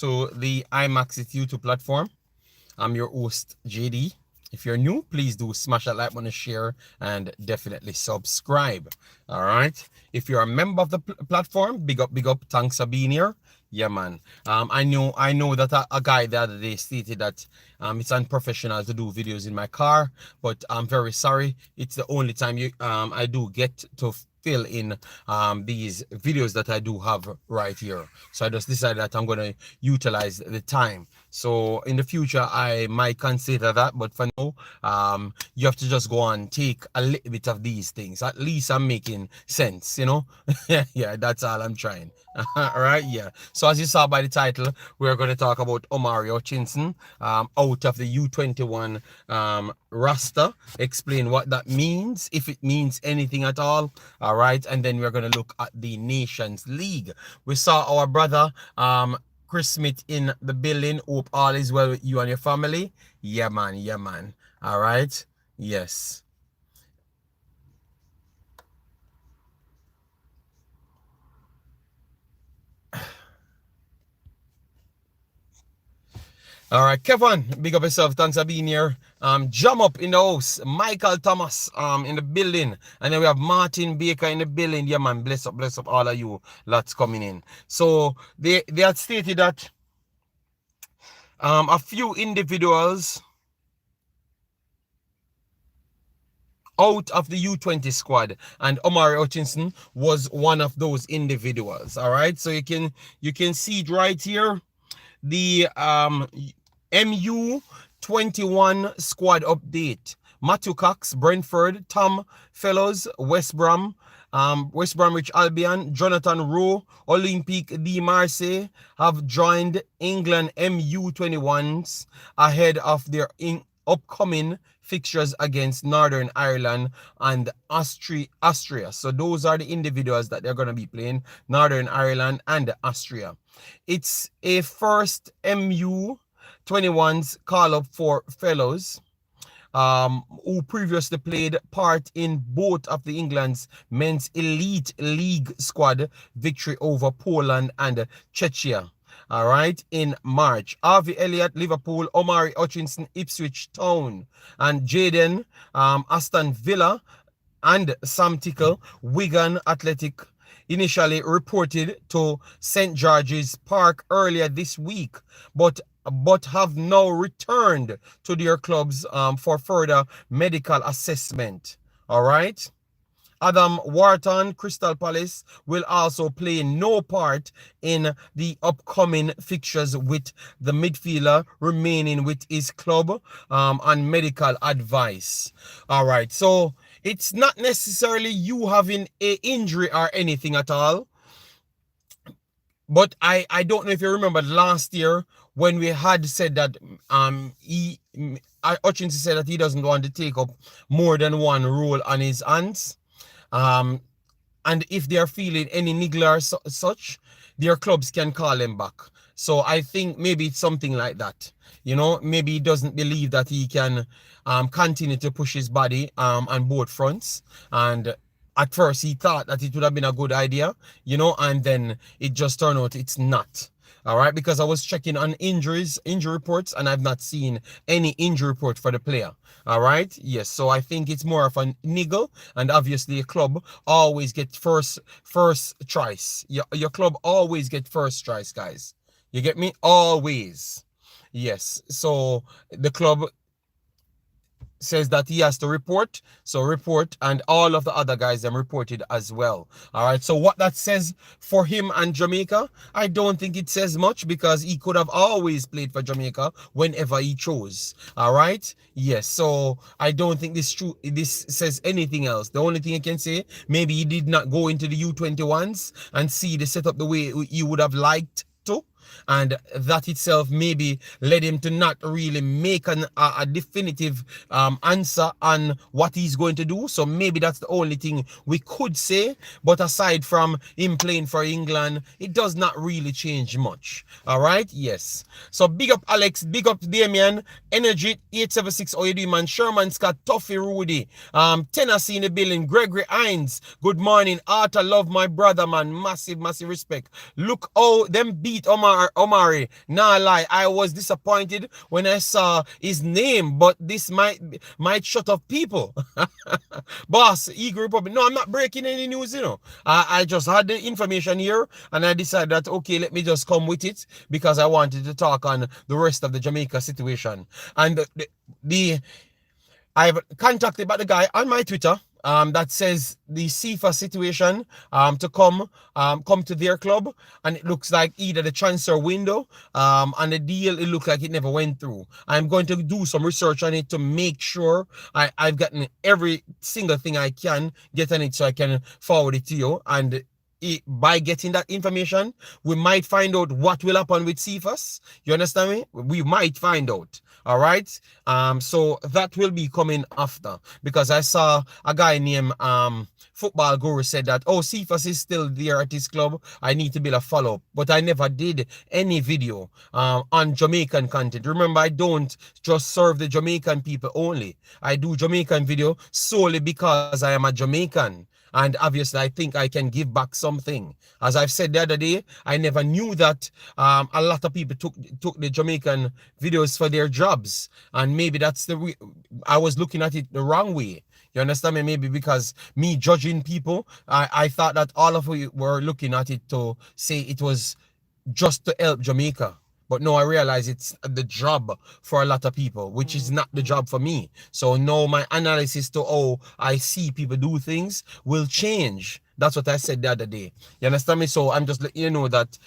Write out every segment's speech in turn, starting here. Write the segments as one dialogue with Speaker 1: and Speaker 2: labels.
Speaker 1: to the Imaxit YouTube platform. I'm your host, JD. If you're new, please do smash that like button, share, and definitely subscribe. All right. If you're a member of the platform, big up, big up. Thanks for being here. Yeah, man. I know that a guy the other day stated that it's unprofessional to do videos in my car, but I'm very sorry. It's the only time I do get to fill in these videos that I do have right here. So I just decided that I'm going to utilize the time. So in the future, I might consider that, but for now, you have to just go and take a little bit of these things. At least I'm making sense, you know? Yeah, that's all I'm trying. All right, yeah. So as you saw by the title, we're going to talk about Omari Hutchinson out of the U21 roster, explain what that means, if it means anything at all. All right, and then we're going to look at the Nations League. We saw our brother Chris Smith in the building. Hope all is well with you and your family. Yeah, man. Yeah, man. All right. Yes. All right, Kevin, big up yourself. Thanks for being here. Jam up in the house. Michael Thomas in the building. And then we have Martin Baker in the building. Yeah, man. Bless up all of you lots coming in. So they had stated that a few individuals out of the U20 squad, and Omari Hutchinson was one of those individuals. All right, so you can see it right here, the MU21 squad update. Matthew Cox, Brentford, Tom Fellows, West Bromwich Albion, Jonathan Rowe, Olympique de Marseille have joined England MU21s ahead of their upcoming fixtures against Northern Ireland and Austria. So those are the individuals that they're going to be playing, Northern Ireland and Austria. It's a first MU21's call-up for fellows who previously played part in both of the England's men's elite league squad victory over Poland and Czechia. All right, in March. Harvey Elliott, Liverpool, Omari Hutchinson, Ipswich Town, and Jaden, Aston Villa, and Sam Tickle, Wigan Athletic, initially reported to St. George's Park earlier this week, but have now returned to their clubs for further medical assessment. All right. Adam Wharton, Crystal Palace, will also play no part in the upcoming fixtures, with the midfielder remaining with his club on medical advice. All right, so it's not necessarily you having an injury or anything at all. But I don't know if you remember last year when we had said that Hutchinson said that he doesn't want to take up more than one role on his hands. And if they are feeling any niggle or such, their clubs can call him back. So I think maybe it's something like that. You know, maybe he doesn't believe that he can continue to push his body on both fronts. And at first he thought that it would have been a good idea, you know, and then it just turned out it's not. All right, because I was checking on injury reports, and I've not seen any injury report for the player. All right, yes, so I think it's more of a niggle, and obviously a club always get first choice. Your club always get first choice, guys. You get me? Always. Yes, so the club says that he has to report, so report, and all of the other guys them reported as well. All right, so what that says for him and Jamaica, I don't think it says much, because he could have always played for Jamaica whenever he chose. All right, yes, so I don't think this says anything else. The only thing I can say, maybe he did not go into the U21s and see the setup the way he would have liked to, and that itself maybe led him to not really make a definitive answer on what he's going to do. So maybe that's the only thing we could say. But aside from him playing for England, it does not really change much. All right, yes. So big up Alex, big up Damien, Energy 876, how you doing, man? Sherman Scott, Tuffy Rudy, Tennessee in the building, Gregory Hines, good morning. Arthur, love my brother, man. Massive respect. Look how them beat Omar Omari, nah lie, I was disappointed when I saw his name, but this might shut up people. Boss, Eagle Republic. No, I'm not breaking any news, you know. I just had the information here and I decided that, okay, let me just come with it because I wanted to talk on the rest of the Jamaica situation. And I've contacted by the guy on my Twitter that says the CIFA situation to come to their club, and it looks like either the transfer window and the deal, it looks like it never went through. I'm going to do some research on it to make sure I've gotten every single thing I can get on it so I can forward it to you. And by getting that information, we might find out what will happen with CFAS. You understand me? We might find out. All right. So that will be coming after, because I saw a guy named Football Guru said that, oh, CFAS is still there at his club. I need to build a follow-up. But I never did any video on Jamaican content. Remember, I don't just serve the Jamaican people only. I do Jamaican video solely because I am a Jamaican. And obviously, I think I can give back something. As I've said the other day, I never knew that a lot of people took the Jamaican videos for their jobs. And maybe that's the way I was looking at it the wrong way. You understand me? Maybe because me judging people, I thought that all of you were looking at it to say it was just to help Jamaica. But no, I realize it's the job for a lot of people, which is not the job for me. So no, my analysis to how I see people do things will change. That's what I said the other day. You understand me? So I'm just letting you know that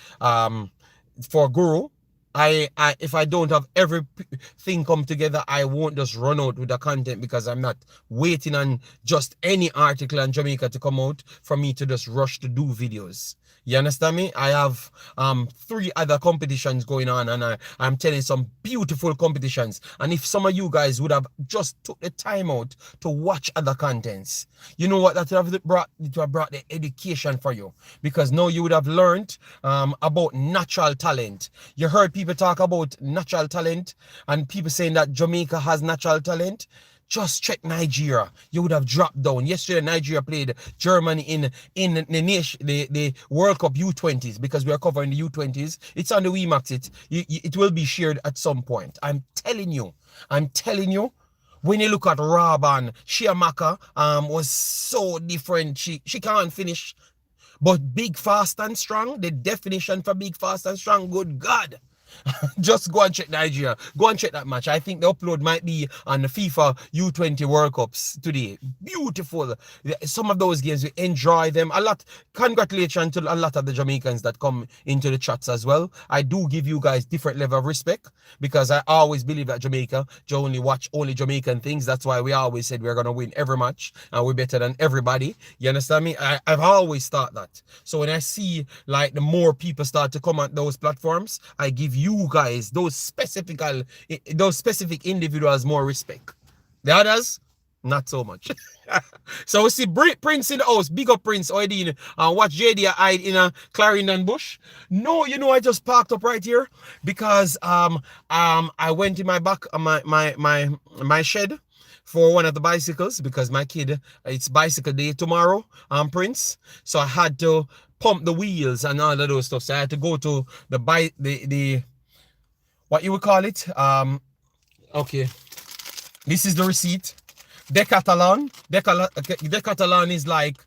Speaker 1: for Guru, if I don't have everything come together, I won't just run out with the content, because I'm not waiting on just any article on Jamaica to come out for me to just rush to do videos. You understand me? I have 3 other competitions going on, and I'm telling some beautiful competitions. And if some of you guys would have just took the time out to watch other contents, you know what, that would have brought the education for you, because now you would have learned about natural talent. You heard people talk about natural talent and people saying that Jamaica has natural talent. Just check Nigeria. You would have dropped down. Yesterday, Nigeria played Germany in the World Cup U20s, because we are covering the U20s. It's on the Wemaxit. It will be shared at some point. I'm telling you. When you look at Raban, Shiamaka was so different. She can't finish. But big, fast, and strong, the definition for big, fast, and strong, good God. Just go and check Nigeria. Go and check that match. I think the upload might be on the FIFA U20 World Cups today. Beautiful. Some of those games, we enjoy them a lot. Congratulations to a lot of the Jamaicans that come into the chats as well. I do give you guys different level of respect, because I always believe that Jamaica, you only watch only Jamaican things. That's why we always said we're going to win every match and we're better than everybody. You understand me? I've always thought that. So when I see like the more people start to come on those platforms, I give you guys, those specific individuals, more respect. The others, not so much. So we see Prince in the house. Big up Prince Oideen. And watch JD hide in a Clarendon bush. No, you know, I just parked up right here because I went in my back, my shed for one of the bicycles, because my kid, it's bicycle day tomorrow, Prince. So I had to pump the wheels and all of those stuff. So I had to go to the what you would call it? Okay. This is the receipt. Decathlon is like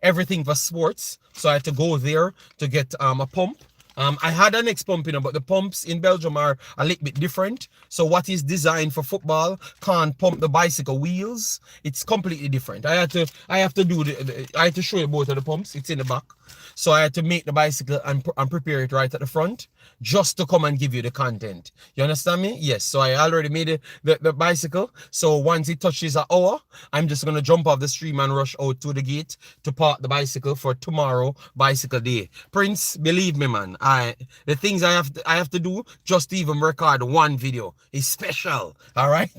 Speaker 1: everything for sports. So I had to go there to get a pump. I had an X-pump, but the pumps in Belgium are a little bit different. So what is designed for football can't pump the bicycle wheels. It's completely different. I have to show you both of the pumps. It's in the back. So I had to make the bicycle and prepare it right at the front, just to come and give you the content. You understand me? Yes. So I already made the bicycle. So once it touches an hour, I'm just going to jump off the stream and rush out to the gate to park the bicycle for tomorrow bicycle day. Prince, believe me, man, the things I have to do just to even record one video is special. All right.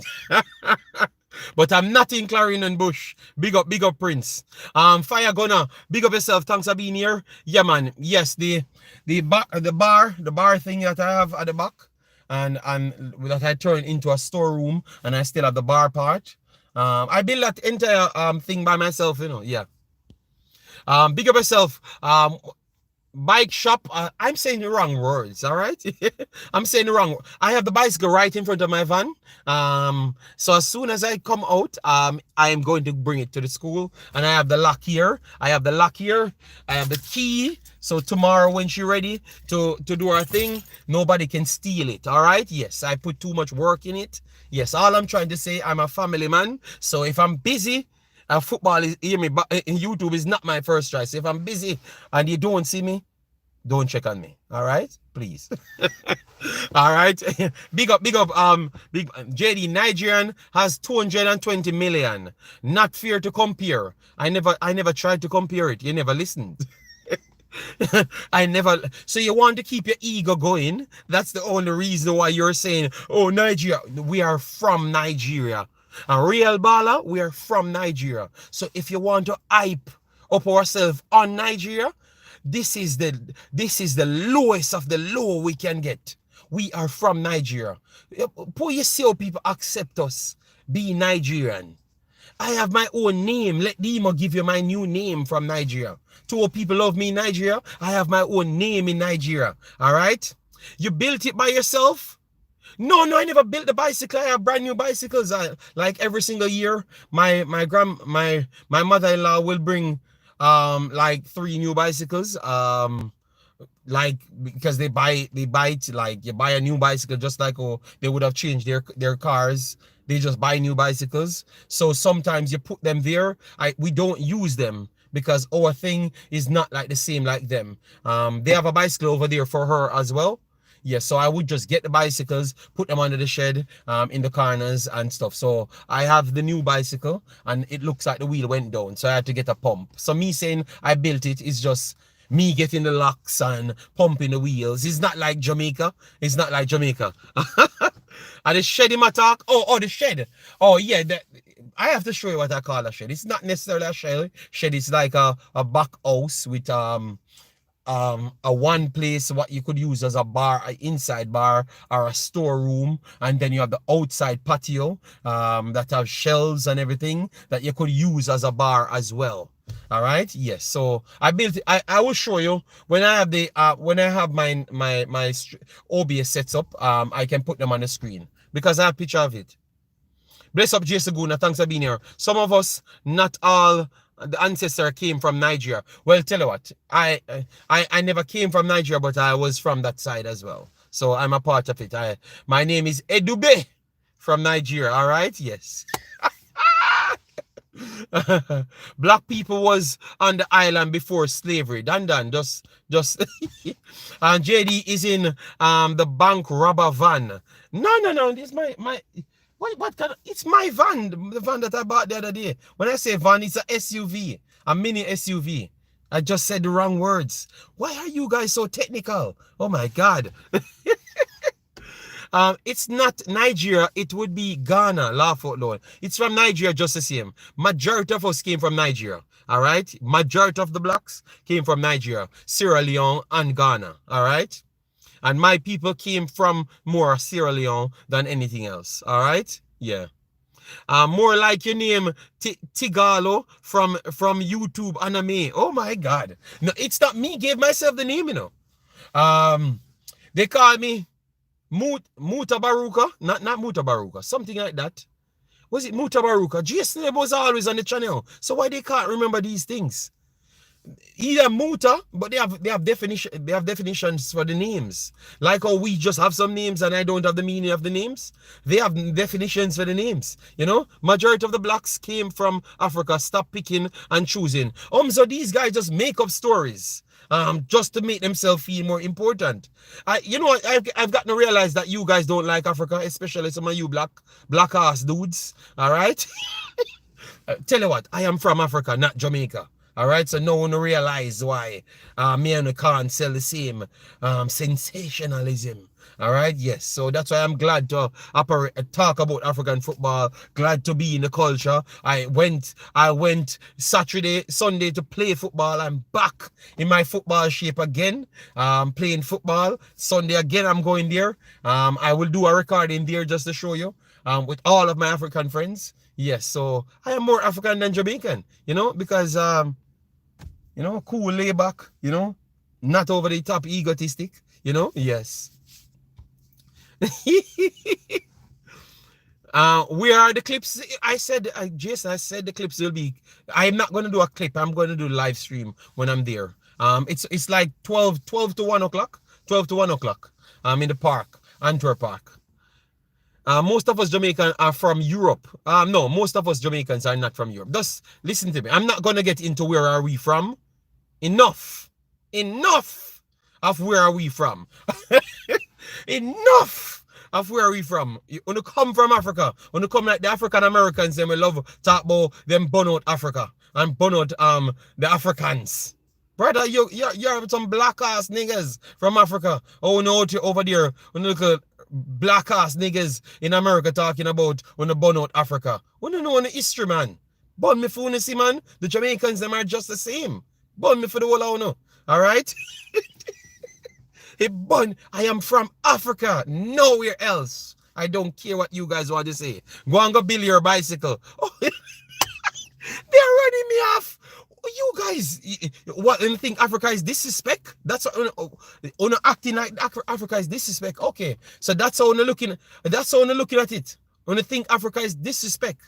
Speaker 1: But I'm not in Clarendon Bush. Big up Prince. Fire Gunner, big up yourself. Thanks for being here. Yeah, man. Yes, the bar thing that I have at the back, and that I turn into a storeroom, and I still have the bar part. I built that entire thing by myself, Yeah. Big up yourself. bike shop. I'm saying the wrong words, all right? I'm saying the wrong. I have the bicycle right in front of my van. So as soon as I come out, I am going to bring it to the school, and I have the lock here. I have the key. So tomorrow when she's ready to do her thing, nobody can steal it, all right? Yes, I put too much work in it. Yes, all I'm trying to say, I'm a family man. So if I'm busy, football is, hear me, but in YouTube is not my first choice. If I'm busy and you don't see me, don't check on me. All right, please. All right, big up, big JD. Nigerian has 220 million. Not fair to compare. I never tried to compare it. You never listened. I never. So you want to keep your ego going? That's the only reason why you're saying, "Oh, Nigeria." We are from Nigeria. A real baller, we are from Nigeria. So if you want to hype up ourselves on Nigeria, this is the lowest of the low we can get. We are from Nigeria. Poor you see how people accept us being Nigerian. I have my own name. Let Demo give you my new name from Nigeria. Two people love me in Nigeria. I have my own name in Nigeria. All right? You built it by yourself? No, I never built the bicycle. I have brand new bicycles. Like every single year, my mother-in-law will bring like 3 new bicycles. Like because they buy it, like you buy a new bicycle just like they would have changed their cars. They just buy new bicycles. So sometimes you put them there. We don't use them because our thing is not like the same like them. They have a bicycle over there for her as well. Yes, so I would just get the bicycles, put them under the shed, in the corners and stuff. So I have the new bicycle and it looks like the wheel went down. So I had to get a pump. So me saying I built it is just me getting the locks and pumping the wheels. It's not like Jamaica. It's not like Jamaica. And the shed in my talk. Oh, the shed. Oh yeah, I have to show you what I call a shed. It's not necessarily a shed. Shed is like a back house with a one place what you could use as a bar, an inside bar or a storeroom, and then you have the outside patio that have shelves and everything that you could use as a bar as well. All right, yes. So I built it. I will show you when I have the when I have my OBS sets up. I can put them on the screen because I have a picture of it. Bless up J Saguna, thanks for being here. Some of us, not all the ancestor came from Nigeria. Well, tell you what, I never came from Nigeria, but I was from that side as well. So I'm a part of it. My name is Edube from Nigeria. All right, yes. Black people was on the island before slavery. Dan, just and JD is in the bank robber van. No. This is my what kind of, it's my van, the van that I bought the other day. When I say van, it's a SUV, a mini SUV. I just said the wrong words. Why are you guys so technical? Oh my God. It's not Nigeria, it would be Ghana, laugh out loud. It's from Nigeria just the same. Majority of us came from Nigeria, all right? Majority of the blacks came from Nigeria, Sierra Leone, and Ghana, all right? And my people came from more Sierra Leone than anything else, all right? Yeah. More like your name, Tigalo from YouTube anime. Oh my God. No, it's not me, gave myself the name, you know. They call me Mutabaruka, not Mutabaruka, something like that. Was it Mutabaruka? Jason was always on the channel, so why they can't remember these things? Either Muta, but they have definitions for the names. Like how we just have some names and I don't have the meaning of the names. They have definitions for the names. You know, majority of the blacks came from Africa. Stop picking and choosing. So these guys just make up stories. Just to make themselves feel more important. You know, I've gotten to realize that you guys don't like Africa, especially some of you black ass dudes. All right. Tell you what, I am from Africa, not Jamaica. All right, so no one realize why me and the can't sell the same sensationalism. All right, yes. So that's why I'm glad to talk about African football. Glad to be in the culture. I went Sunday to play football. I'm back in my football shape again. Playing football. Sunday again, I'm going there. I will do a recording there just to show you. With all of my African friends. Yes, so I am more African than Jamaican. You know, because you know, cool, lay back. You know. Not over the top egotistic, you know? Yes. Where are the clips? I said, Jason, I said the clips will be. I'm not going to do a clip. I'm going to do live stream when I'm there. It's like 12 to 1 o'clock. 12 to 1 o'clock. In the park, Antwerp Park. Most of us Jamaican are from Europe. No, most of us Jamaicans are not from Europe. Just listen to me. I'm not going to get into where are we from. Enough. Enough of where are we from. Enough of where are we from. When you come from Africa, when you come like the African Americans, them we love talk about them burn out Africa and burn out the Africans. Brother, you have some black ass niggas from Africa. Oh no, over there, when you look at black ass niggas in America talking about when you burn out Africa. We don't know the history, man. Burn me for see, man. The Jamaicans, them are just the same. Burn me for the whole I know. Alright? I am from Africa, nowhere else. I don't care what you guys want to say. Go and go build your bicycle. Oh, they're running me off. You guys, what, you think Africa is disrespect? That's what acting like Africa is disrespect. Okay, so that's how you're looking. That's how you're looking at it. When you think Africa is disrespect.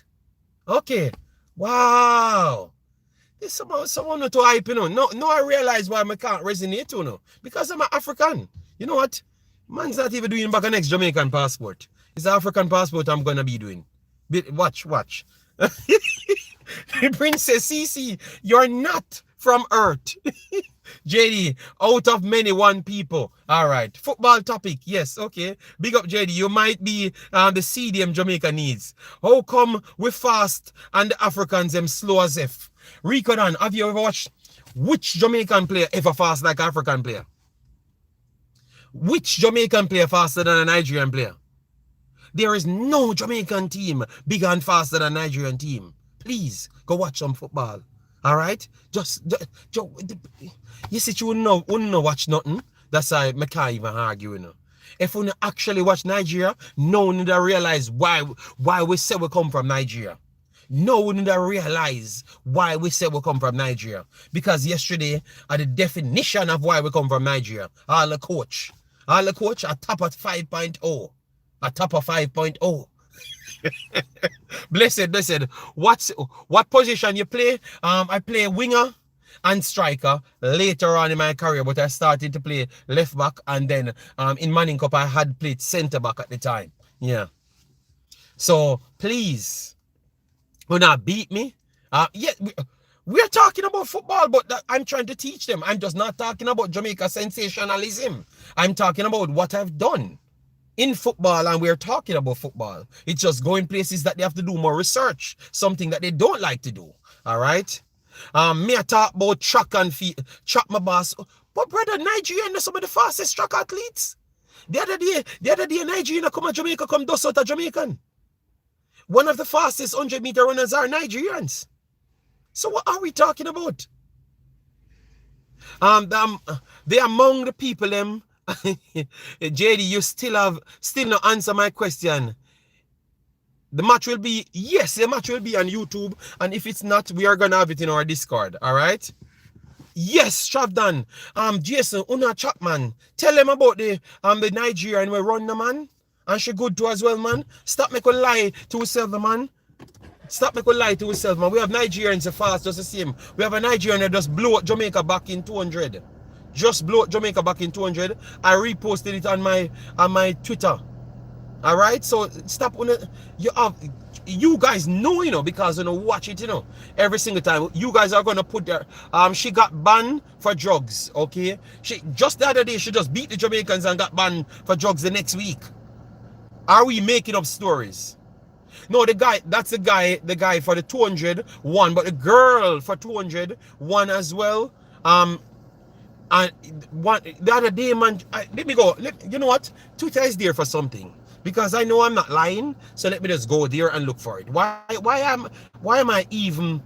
Speaker 1: Okay, wow. There's someone to hype, you know. No, I realize why I can't resonate, you know. Because I'm an African. You know what? Man's not even doing back a next Jamaican passport. It's an African passport I'm gonna be doing. Watch. Princess Cece, you're not from Earth. JD, out of many, one people. All right. Football topic. Yes. Okay. Big up, JD. You might be the CDM Jamaica needs. How come we fast and the Africans them slow as if? Rico Dan, have you ever watched which Jamaican player ever fast like an African player? Which Jamaican player faster than a Nigerian player? There is no Jamaican team bigger and faster than a Nigerian team. Please go watch some football. All right? Just you see, you wouldn't know watch nothing. That's why I can't even argue, you know. If we actually watch Nigeria, no one would realize why we say we come from Nigeria. No one would realize why we say we come from Nigeria. Because yesterday, the definition of why we come from Nigeria, all the coach, a top at 5.0. A top of 5.0. Blessed. What position you play? I play winger and striker later on in my career, but I started to play left back, and then in Manning Cup I had played centre back at the time. Yeah. So please, will not beat me. Yeah, we're talking about football, but I'm trying to teach them. I'm just not talking about Jamaica sensationalism. I'm talking about what I've done in football, and we're talking about football. It's just going places that they have to do more research, something that they don't like to do. All right. Me I talk about track and field, track my boss. But brother, Nigerian are some of the fastest track athletes. The other day, Nigerian come to Jamaica, come dust out of Jamaican. One of the fastest 100-meter runners are Nigerians. So what are we talking about? They among the people them. JD, you still not answer my question. The match will be, yes, the match will be on YouTube, and if it's not, we are gonna have it in our Discord. All right? Yes, Stravdan. Jason, Una Chapman, tell them about the Nigerian we run the man, and she good too as well, man. Stop making lie to yourself, man. Stop making lie to yourself, man. We have Nigerians fast, just the same. We have a Nigerian that just blew up Jamaica back in 200. Just blew up Jamaica back in 200. I reposted it on my Twitter. All right, so stop. You guys know, you know, because you know watch it, you know, every single time. You guys are gonna put there. She got banned for drugs. Okay, she just the other day she just beat the Jamaicans and got banned for drugs the next week. Are we making up stories? No, that's the guy for the 200 won, but the girl for 200 won as well. And the other day, man, let me go. You know what? Twitter is there for something. Because I know I'm not lying. So let me just go there and look for it. Why am I even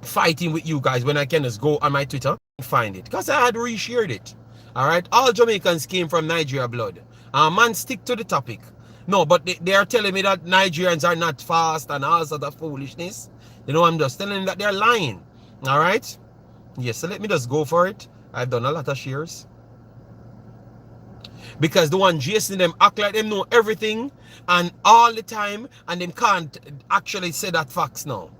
Speaker 1: fighting with you guys when I can just go on my Twitter and find it? Because I had reshared it. Alright? All Jamaicans came from Nigeria blood. Man, stick to the topic. No, but they are telling me that Nigerians are not fast and all sort of foolishness. You know, I'm just telling them that they're lying. Alright? Yes, so let me just go for it. I've done a lot of shares. Because the one Jason them act like them know everything and all the time, and them can't actually say that facts now.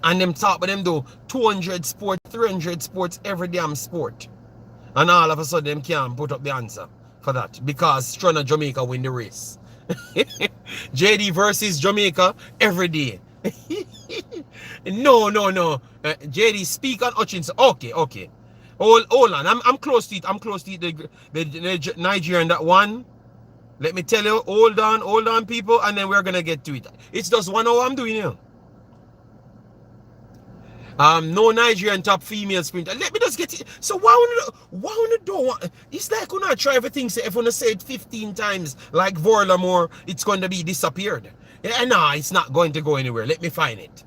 Speaker 1: And them talk about them do 200 sports, 300 sports, every damn sport. And all of a sudden them can't put up the answer for that. Because Strana Jamaica win the race. JD versus Jamaica every day. No. JD, speak on Hutchinson. Okay. Hold on. I'm close to it. I'm close to it. The Nigerian that won. Let me tell you. Hold on, people, and then we're gonna get to it. It's just 1 hour I'm doing here. No Nigerian top female sprinter. Let me just get it. So why would don't? It's like when I try everything. Say if I say it 15 times, like Vorlamore, it's going to be disappeared. Yeah, nah, it's not going to go anywhere. Let me find it.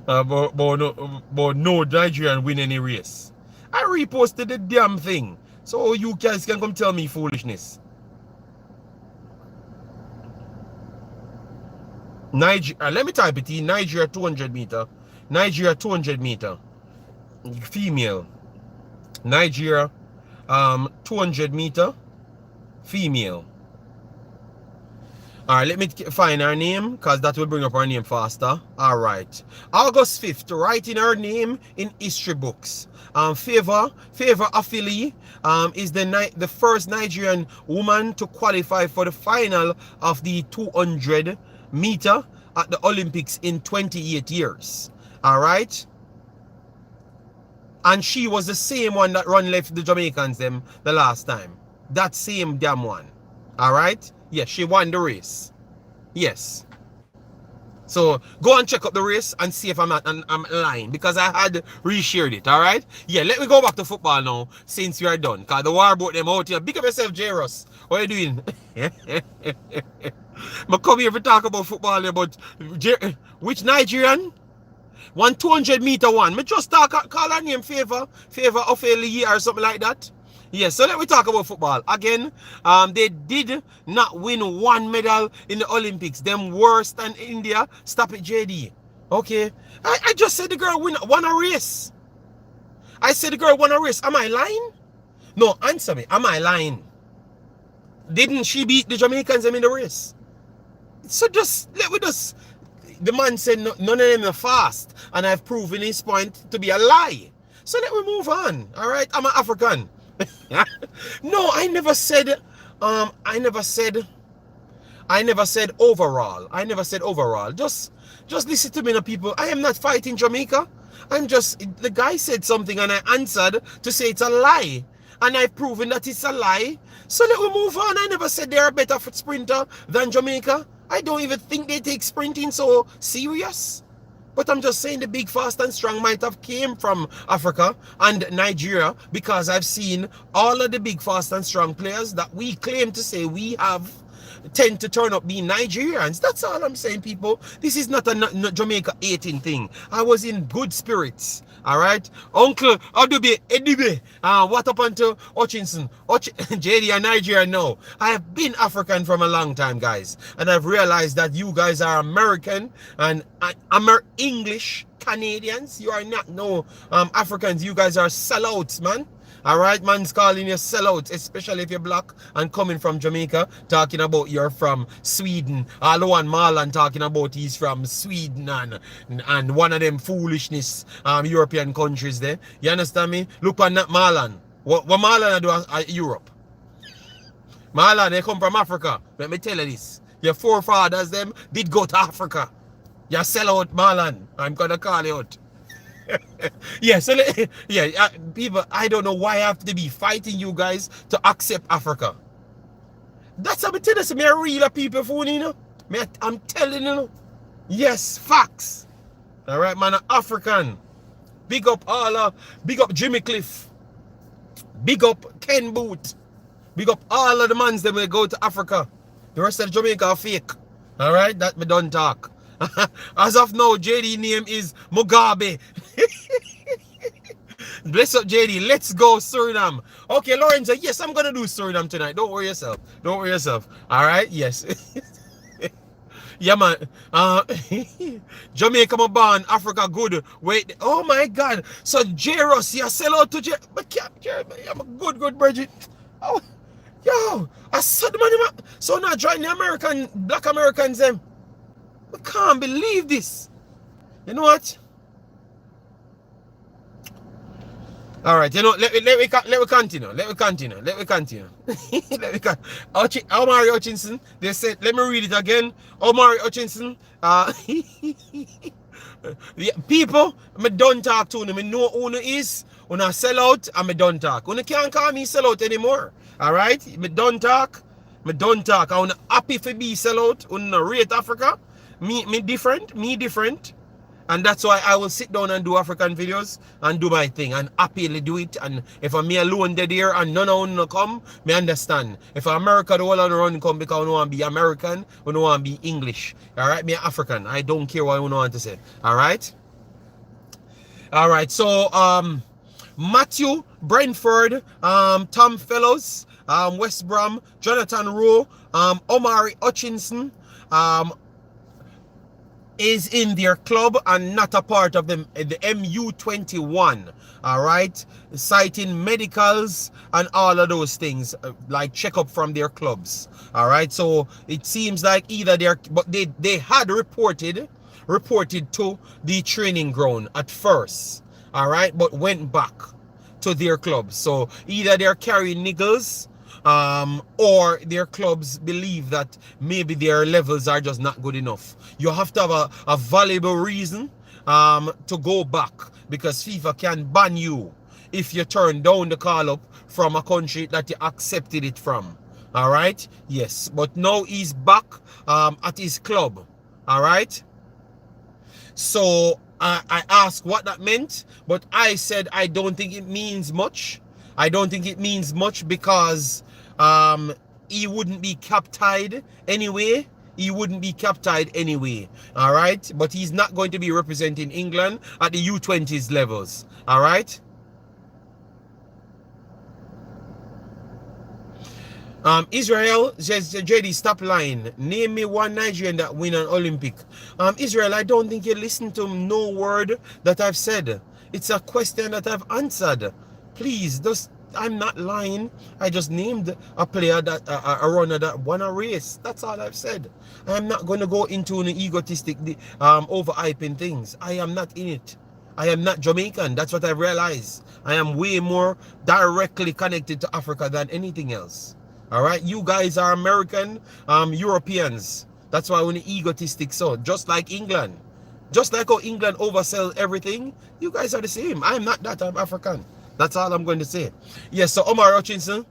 Speaker 1: But no Nigerian win any race. I reposted the damn thing. So you guys can come tell me foolishness. Nigeria, let me type it in. Nigeria 200 meter. Nigeria 200 meter. Female. Nigeria 200 meter. Female. Alright, let me find her name, because that will bring up her name faster. Alright. August 5th, writing her name in history books. Favor Afili is the first Nigerian woman to qualify for the final of the 200 meter at the Olympics in 28 years. Alright. And she was the same one that run left the Jamaicans them the last time. That same damn one. Alright. Yes, she won the race. Yes. So go and check up the race and see if I'm lying, because I had reshared it. Alright. Yeah, let me go back to football now since we are done. Because the war brought them out here. Big up yourself, J-Ross. What are you doing? I come here to talk about football, but which Nigerian? 200 meter one. I just call her name Favor Ofeli or something like that. Yes, so let me talk about football. Again, they did not win one medal in the Olympics. Them worse than India. Stop it, JD. Okay. I just said the girl won a race. I said the girl won a race. Am I lying? No, answer me. Am I lying? Didn't she beat the Jamaicans in the race? So the man said none of them are fast, and I've proven his point to be a lie. So let me move on. All right, I'm an African. No, I never said overall. I never said overall. Just listen to me, people. I am not fighting Jamaica. The guy said something and I answered to say it's a lie. And I've proven that it's a lie. So let me move on. I never said they're a better sprinter than Jamaica. I don't even think they take sprinting so serious. But I'm just saying the big, fast and strong might have came from Africa and Nigeria, because I've seen all of the big, fast and strong players that we claim to say we have tend to turn up being Nigerians. That's all I'm saying, people. This is not a Jamaica 18 thing. I was in good spirits. All right, Uncle Edibe. What happened to Hutchinson? JD and Nigeria? No, I have been African from a long time, guys, and I've realized that you guys are American and English Canadians. You are not Africans. You guys are sellouts, man. Alright, man's calling you sellout, especially if you're black and coming from Jamaica, talking about you're from Sweden. All the one Marlon talking about he's from Sweden and one of them foolishness European countries there. You understand me? Look on that Marlon. What Marlon do at Europe? Marlon, they come from Africa. Let me tell you this. Your forefathers them did go to Africa. You sellout, Marlon. I'm gonna call you out. Yeah, so people, I don't know why I have to be fighting you guys to accept Africa. That's how I tell you, me a real people phone, you know. I'm telling you. Yes, facts. All right, man, African. Big up big up Jimmy Cliff. Big up Ken Boot. Big up all of the mans that will go to Africa. The rest of Jamaica are fake. All right, that me don't talk. As of now, JD name is Mugabe. Bless up, JD. Let's go, Suriname. Okay, Lorenzo. Yes, I'm gonna do Suriname tonight. Don't worry yourself. Don't worry yourself. All right. Yes. Yeah, man. Jamaica, my born, Africa good. Wait, oh my God. So, J-Ross, you sell out to J. But I'm a good, Bridget. Oh, yo, I saw the money, man. So now join the Black Americans, them. I can't believe this. You know what? All right, you know, let me continue. Let me continue. Omari Hutchinson. They said, let me read it again. Omari Hutchinson. Yeah, people, I don't talk to them. I know who you is. When I sell out, I don't talk. When you can't call me sell out anymore. All right, I don't talk. I'm happy for be sell out. When I rate Africa, me different. And that's why I will sit down and do African videos and do my thing and happily do it. And if I'm me alone dead here and none of them come, me understand. If America the whole of the run come because I don't want to be American, I don't want to be English. Alright, me African. I don't care what I want to say. Alright? Alright, so Matthew, Brentford, Tom Fellows, West Brom, Jonathan Rowe, Omari Hutchinson, is in their club and not a part of the MU21, all right, citing medicals and all of those things, like checkup from their clubs, all right. So it seems like either they had reported to the training ground at first, all right, but went back to their clubs. So either they're carrying niggles, or their clubs believe that maybe their levels are just not good enough. You have to have a valuable reason to go back, because FIFA can ban you if you turn down the call up from a country that you accepted it from. All right? Yes, but now he's back at his club. All right? So I asked what that meant, but I said I don't think it means much. I don't think it means much because he wouldn't be captied anyway. All right? But he's not going to be representing England at the U20s levels. All right? Israel, JD, stop lying. Name me one Nigerian that win an Olympic. Israel, I don't think you listen to no word that I've said. It's a question that I've answered. Please, I'm not lying. I just named a player that a runner that won a race. That's all I've said. I'm not going to go into an egotistic overhyping things. I am not in it. I am not Jamaican. That's what I realized. I am way more directly connected to Africa than anything else. All right, you guys are American, Europeans. That's why we're egotistic. So just like England, just like how England oversells everything, you guys are the same. I'm not that. I'm African. That's all I'm going to say. Yes. So Omari Hutchinson,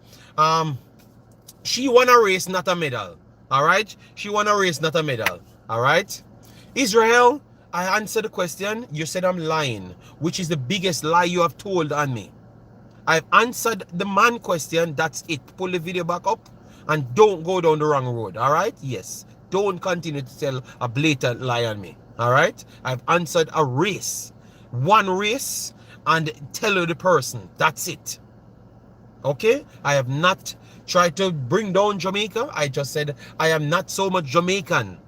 Speaker 1: she won a race, not a medal. All right, she won a race, not a medal. All right, Israel. I answered the question. You said I'm lying, which is the biggest lie you have told on me. I've answered the man question. That's it. Pull the video back up and don't go down the wrong road. All right? Yes. Don't continue to tell a blatant lie on me. All right? I've answered a race. One race, and tell you the person. That's it. Okay? I have not tried to bring down Jamaica. I just said I am not so much Jamaican.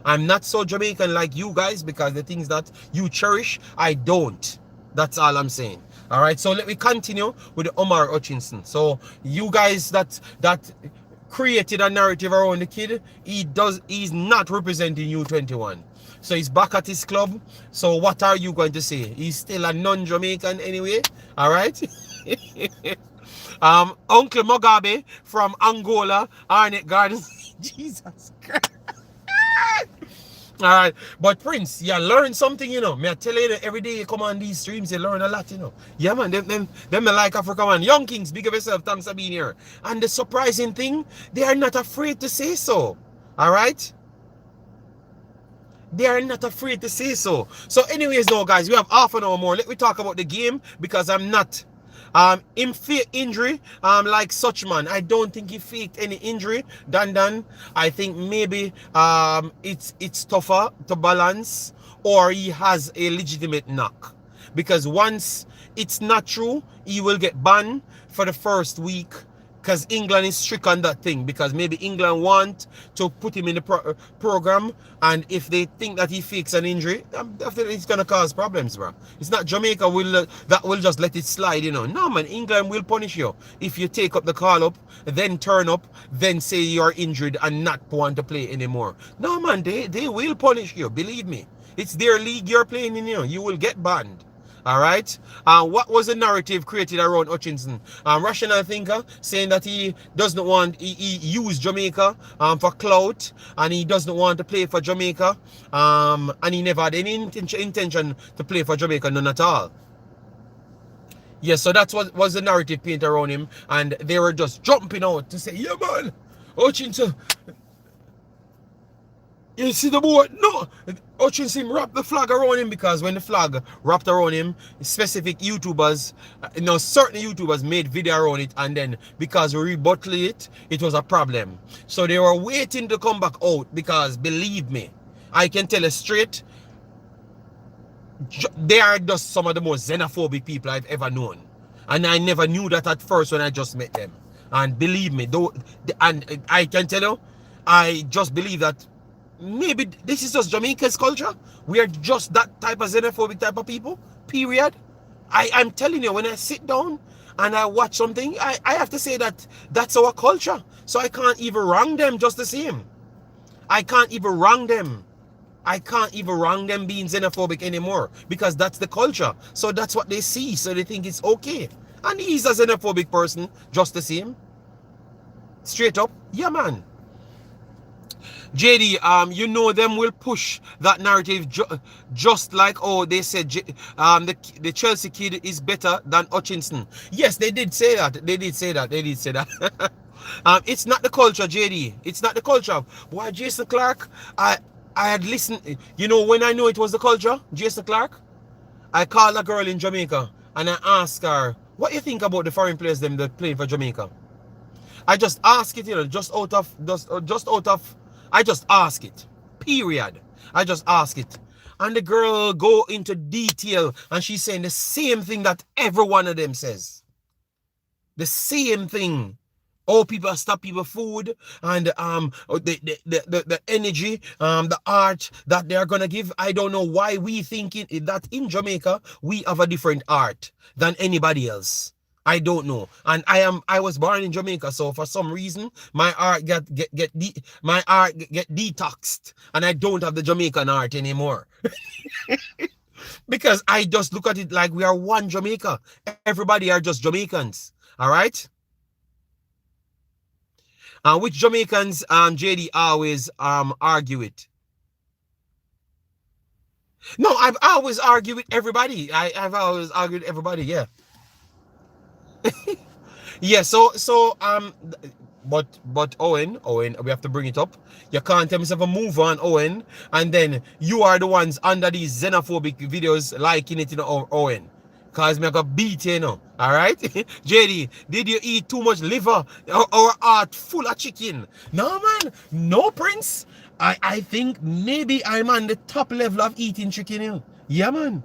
Speaker 1: I'm not so Jamaican like you guys, because the things that you cherish, I don't. That's all I'm saying. All right, so let me continue with the Omari Hutchinson. So you guys that created a narrative around the kid, he's not representing U21. So he's back at his club. So what are you going to say? He's still a non-Jamaican anyway. All right. Uncle Mugabe from Angola, Arnett Gardens. Jesus Christ. All right, but Prince, you learn something, you know. Me I tell you, every day you come on these streams, you learn a lot, you know. Yeah, man, them like Africa, man. Young Kings, big of yourself, thanks for being here. And the surprising thing, they are not afraid to say so. All right? They are not afraid to say so. So anyways, now, guys, we have half an hour more. Let me talk about the game, because I'm not in fake injury like such man. I don't think he faked any injury. Dan I think maybe it's tougher to balance, or he has a legitimate knock, because once it's not true, he will get banned for the first week because England is strict on that thing, because maybe England want to put him in the program, and if they think that he fakes an injury, definitely it's going to cause problems, bro. It's not Jamaica that will just let it slide, you know. No, man, England will punish you if you take up the call up, then turn up, then say you're injured and not want to play anymore. No, man, they will punish you, believe me. It's their league you're playing in, you know. You will get banned. All right. What was the narrative created around Hutchinson? Rational thinker saying that he doesn't want, he used Jamaica for clout, and he doesn't want to play for Jamaica, and he never had any intention to play for Jamaica, none at all. Yes, so that's what was the narrative painted around him, and they were just jumping out to say, yeah, man, Hutchinson, you see the boy? No. Hutchinson wrapped the flag around him, because when the flag wrapped around him, specific YouTubers, certain YouTubers made video around it, and then because we rebutted it, it was a problem. So they were waiting to come back out, because believe me, I can tell you straight, they are just some of the most xenophobic people I've ever known. And I never knew that at first when I just met them. And believe me, and I can tell you, I just believe that maybe this is just Jamaica's culture. We are just that type of xenophobic type of people, period. I'm telling you, when I sit down and I watch something, I have to say that that's our culture. So I can't even wrong them just the same. I can't even wrong them. I can't even wrong them being xenophobic anymore, because that's the culture. So that's what they see. So they think it's okay. And he's a xenophobic person just the same. Straight up. Yeah, man. JD, you know them will push that narrative just like, oh, they said the Chelsea kid is better than Hutchinson. Yes, they did say that. They did say that. They did say that. It's not the culture, JD. It's not the culture. Why, Jason Clark, I had listened, you know, when I knew it was the culture, Jason Clark, I called a girl in Jamaica and I asked her, what you think about the foreign players them that play for Jamaica? I just ask it, you know, I just ask it, period. I just ask it. And the girl go into detail, and she's saying the same thing that every one of them says. The same thing. Oh, people stop people food, and the energy, the art that they're gonna give. I don't know why we think that in Jamaica we have a different art than anybody else. I don't know. And I was born in Jamaica, so for some reason my art get detoxed, and I don't have the Jamaican art anymore. Because I just look at it like we are one Jamaica. Everybody are just Jamaicans. All right? Which Jamaicans JD always argue it? No, I've always argued with everybody. I've always argued with everybody, yeah. Yeah, but Owen, we have to bring it up. You can't tell me to move on, Owen, and then you are the ones under these xenophobic videos liking it, you know, Owen. Cause me got beat, you know. Alright? JD, did you eat too much liver or heart full of chicken? No, man. No, Prince. I think maybe I'm on the top level of eating chicken, you know. Yeah, man.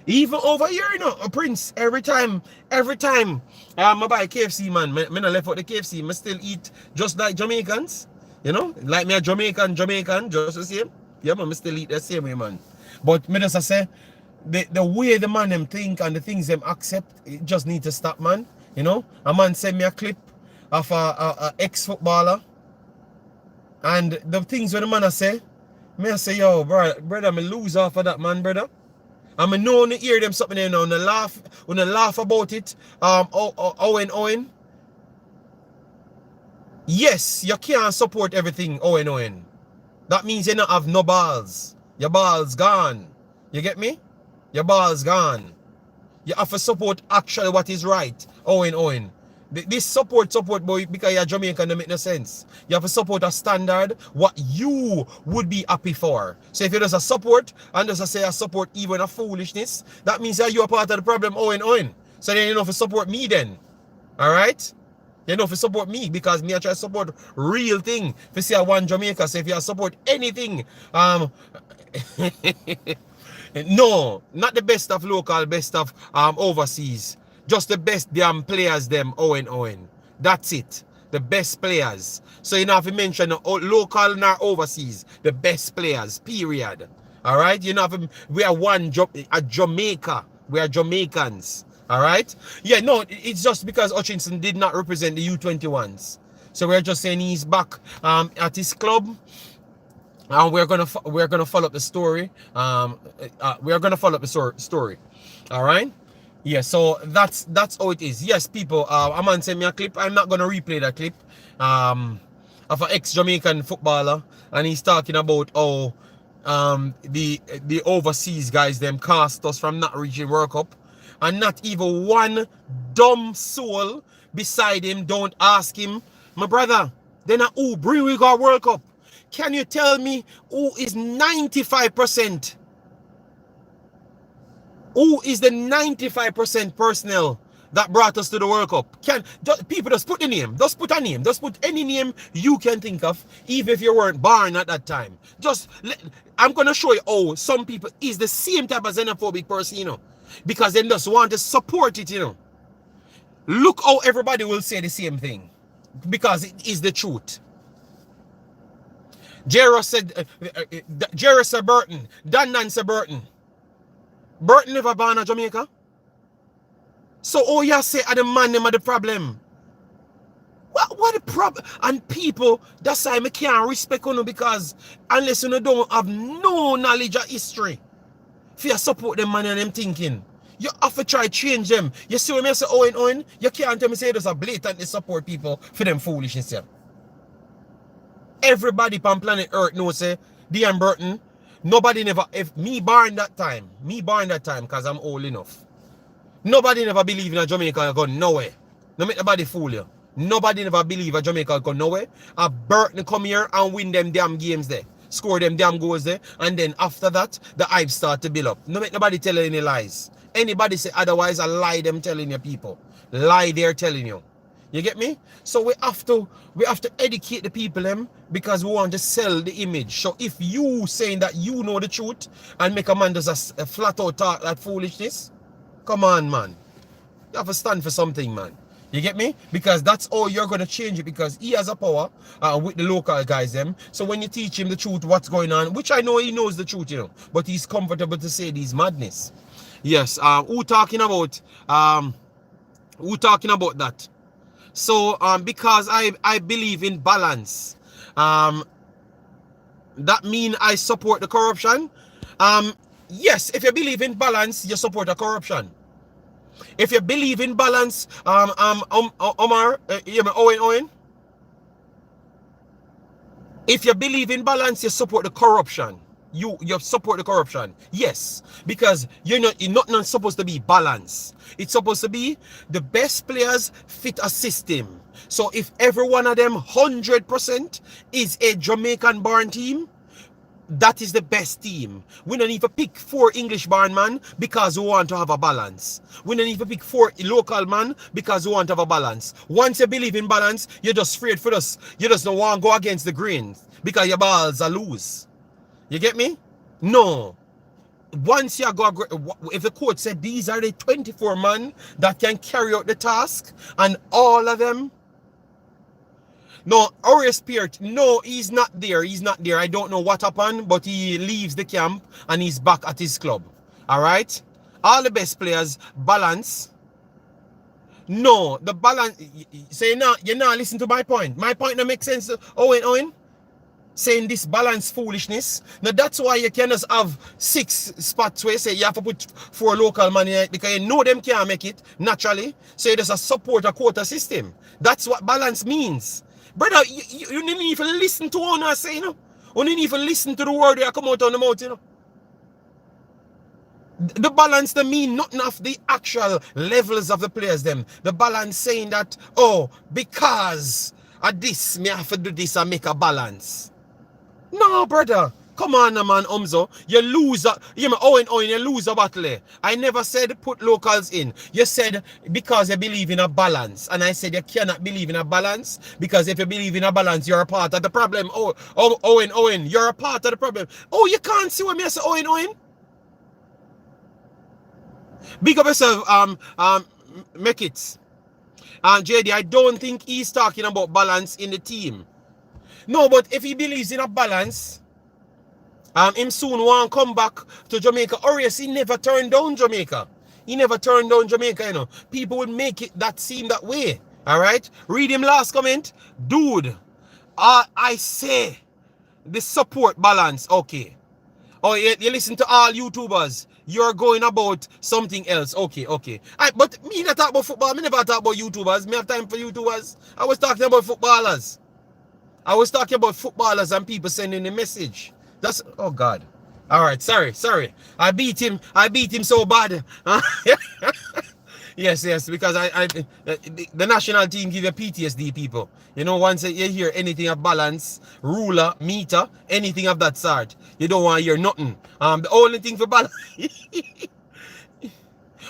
Speaker 1: Even over here, you know, Prince, every time I buy KFC, man, me not left out the KFC, me still eat just like Jamaicans, you know, like me a Jamaican, just the same. Yeah, man, me still eat the same way, man. But me just say, the way the man them think and the things them accept, it just need to stop, man. You know, a man sent me a clip of a ex-footballer, and the things when the man I say, yo, brother, me lose off of that, man, brother. And I know when you hear them something, you know, when they laugh about it, Owen. Yes, you can't support everything, Owen. That means you don't have no balls. Your balls gone. You get me? Your balls gone. You have to support actually what is right, Owen. This support, boy, because you're Jamaican, don't make no sense. You have to support a standard, what you would be happy for. So if you just a support, and just say a support even a foolishness, that means that you are part of the problem, Owen. So then you know if you support me then. Alright? You know if you support me, because me I try to support real thing. If you say I want Jamaica, so if you support anything, no, not the best of local, best of overseas. Just the best damn players, them, Owen. That's it. The best players. So you don't have to mention the local nor overseas. The best players, period. Alright? You know, we are a Jamaica. We are Jamaicans. Alright? Yeah, no, it's just because Hutchinson did not represent the U21s. So we're just saying he's back at his club. And we're gonna follow up the story. We're gonna follow up the story. Alright? Yeah, so that's how it is. Yes, people, a man sent me a clip. I'm not gonna replay that clip. Of an ex-Jamaican footballer, and he's talking about how the overseas guys them cast us from not reaching World Cup, and not even one dumb soul beside him don't ask him, my brother, then who bring we got World Cup? Can you tell me who is 95%? Who is the 95% personnel that brought us to the World Cup? People just put the name. Just put a name. Just put any name you can think of, even if you weren't born at that time. I'm going to show you how some people is the same type of xenophobic person, you know. Because they just want to support it, you know. Look how everybody will say the same thing. Because it is the truth. Jero said Burton. Dan said Burton. Burton never born in Jamaica. So all you say are the man them are the problem. What the problem? And people, that's why I can't respect you because unless you don't have no knowledge of history, if you support them man and them thinking, you have to try to change them. You see when I say Owen, you can't tell me say there's a blatantly support people for them foolishness here. Everybody on planet Earth knows say Dean Burton. Nobody never, if me born that time, because I'm old enough. Nobody never believe in a Jamaica go nowhere. No make nobody fool you. Nobody never believe a Jamaica go nowhere. A Burton come here and win them damn games there. Score them damn goals there. And then after that, the hype start to build up. No make nobody tell any lies. Anybody say otherwise, a lie them telling you people. Lie they're telling you. You get me? So we have to educate the people them because we want to sell the image. So if you saying that you know the truth and make a man does a flat out talk that foolishness, come on, man. You have to stand for something, man. You get me? Because that's all you're going to change it because he has a power with the local guys them. So when you teach him the truth, what's going on, which I know he knows the truth, you know, but he's comfortable to say these madness. Yes, who talking about that? So because I believe in balance, that mean I support the corruption? Yes, if you believe in balance, you support the corruption. If you believe in balance, Omar, Owen. If you believe in balance, you support the corruption. You support the corruption. Yes, because you're not supposed to be balance. It's supposed to be the best players fit a system. So if every one of them 100% is a Jamaican born team, that is the best team. We don't need to pick 4 English born man because we want to have a balance. We don't need to pick 4 local man because we want to have a balance. Once you believe in balance, you're just afraid for us. You just don't want to go against the grain because your balls are loose. You get me? No. Once you go, if the coach said these are the 24 men that can carry out the task, and all of them, no, our spirit, no, he's not there. He's not there. I don't know what happened, but he leaves the camp and he's back at his club. All right? All the best players balance. No, the balance. So you're not listening to my point. My point don't make sense. Owen. Saying this balance foolishness. Now that's why you can just have 6 spots where you say you have to put 4 local money because you know them can't make it naturally. So you just support a quota system. That's what balance means. Brother, you didn't even listen to what I say, you know. You didn't even listen to the word that come out on the mouth, you know. The balance to mean nothing of the actual levels of the players them. The balance saying that, oh, because of this, me have to do this and make a balance. No, brother. Come on, man, Umzo. You lose you lose a battle. I never said put locals in. You said because you believe in a balance. And I said you cannot believe in a balance because if you believe in a balance, you're a part of the problem. Owen, you're a part of the problem. Oh, you can't see what me say, Owen. Big up yourself, make it. JD, I don't think he's talking about balance in the team. No, but if he believes in a balance, him soon want come back to Jamaica. Or yes, he never turned down Jamaica. He never turned down Jamaica, you know. People would make it that seem that way. Alright? Read him last comment. Dude, I say the support balance. Okay. Oh, you listen to all YouTubers. You're going about something else. Okay. But me not talk about football. Me never talk about YouTubers. Me have time for YouTubers. I was talking about footballers. I was talking about footballers and people sending a message. That's, oh God. All right, sorry. I beat him so bad. Yes, because the national team give you PTSD, people. You know, once you hear anything of balance, ruler, meter, anything of that sort, you don't want to hear nothing. The only thing for balance.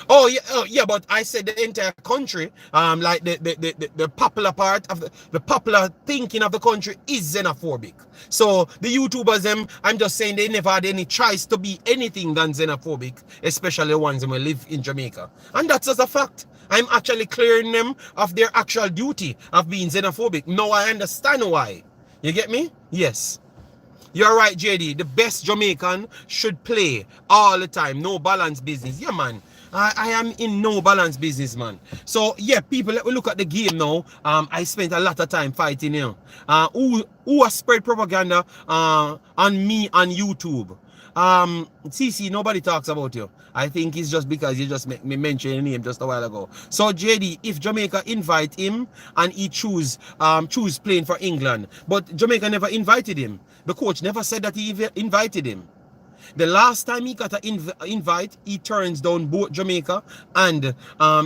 Speaker 1: Oh yeah, but I said the entire country, like the popular part of the popular thinking of the country is xenophobic. So the YouTubers, them, I'm just saying they never had any choice to be anything than xenophobic, especially the ones who live in Jamaica. And that's just a fact. I'm actually clearing them of their actual duty of being xenophobic. Now I understand why. You get me? Yes. You're right, JD. The best Jamaican should play all the time. No balance business. Yeah, man. I am in no balance business, man. So, yeah, people, let me look at the game now. I spent a lot of time fighting him. Who has spread propaganda on me on YouTube? CC, nobody talks about you. I think it's just because you just make me mention your name just a while ago. So, JD, if Jamaica invite him and he choose playing for England, but Jamaica never invited him. The coach never said that he invited him. The last time he got an invite, he turns down both Jamaica and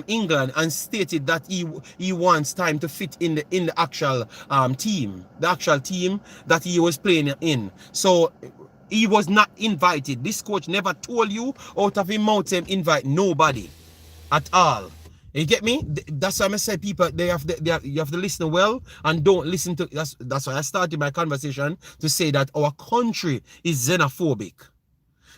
Speaker 1: England and stated that he wants time to fit in the actual team, that he was playing in. So he was not invited. This coach never told you out of his mouth him invite nobody at all. You get me? That's why I say people you have to listen well and don't listen to. That's why I started my conversation to say that our country is xenophobic.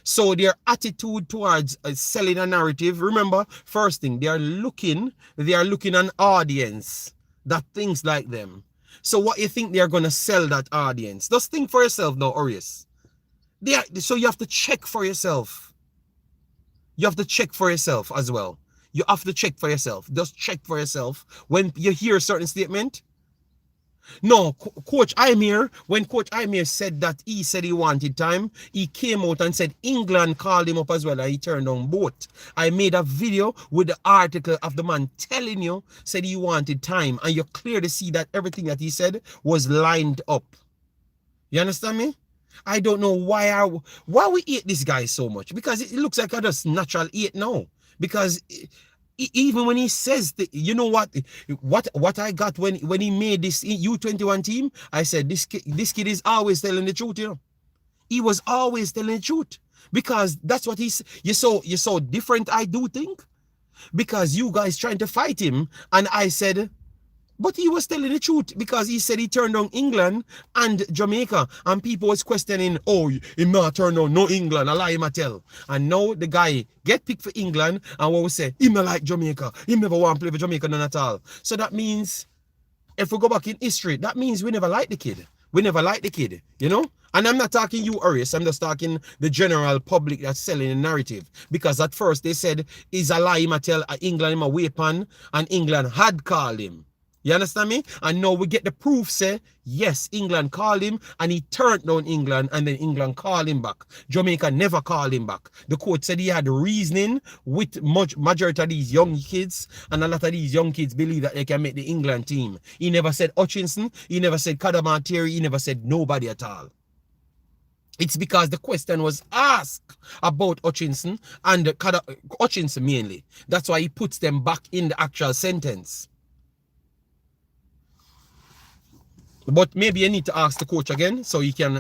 Speaker 1: So their attitude towards selling a narrative, remember, first thing, they are looking an audience that thinks like them. So what you think they are going to sell that audience? Just think for yourself now, Orius. So you have to check for yourself. You have to check for yourself as well. You have to check for yourself. Just check for yourself. When you hear a certain statement, no, Coach Imir, when Coach Imir said that he said he wanted time, he came out and said England called him up as well and he turned on both. I made a video with the article of the man telling you, said he wanted time, and you clearly see that everything that he said was lined up. You understand me? I don't know why we hate this guy so much, because it looks like I just natural hate now. Because even when he says that, you know what I got when he made this U21 team, I said this kid is always telling the truth, you know. He was always telling the truth, because that's what you're so different, I do think, because you guys trying to fight him, and I said, but he was telling the truth, because he said he turned down England and Jamaica, and people was questioning, oh, he not turned down no England, a lie him a tell. And now the guy get picked for England, and what we say, he not like Jamaica, he never want to play for Jamaica none at all. So that means, if we go back in history, that means we never liked the kid. We never liked the kid, you know? And I'm not talking you, Arius, I'm just talking the general public that's selling a narrative. Because at first they said, he's a lie him a tell, England him a weapon, and England had called him. You understand me? And now we get the proof, say, yes, England called him and he turned down England, and then England called him back. Jamaica never called him back. The coach said he had reasoning with majority of these young kids, and a lot of these young kids believe that they can make the England team. He never said Hutchinson, he never said Kadama Terry, he never said nobody at all. It's because the question was asked about Hutchinson and Hutchinson mainly. That's why he puts them back in the actual sentence. But maybe you need to ask the coach again so he can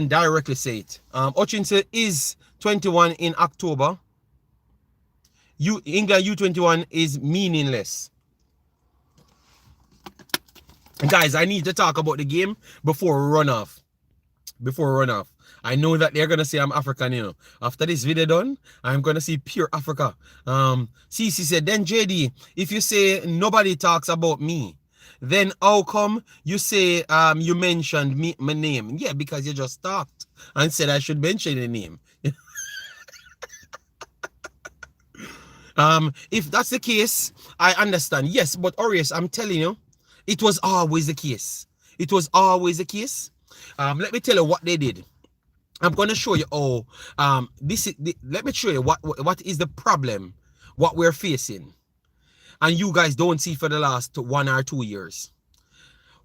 Speaker 1: directly say it. Hutchinson is 21 in October. England U21 is meaningless. Guys, I need to talk about the game before we run off. I know that they're gonna say I'm African, you know. After this video done, I'm gonna see pure Africa. CC said, then JD, if you say nobody talks about me, then how come you say you mentioned me my name? Yeah, because you just talked and said I should mention the name. If that's the case, I understand. Yes, but Orius, I'm telling you, it was always the case. It was always the case. Let me tell you what they did. I'm going to show you let me show you what is the problem, what we're facing, and you guys don't see for the last 1 or 2 years.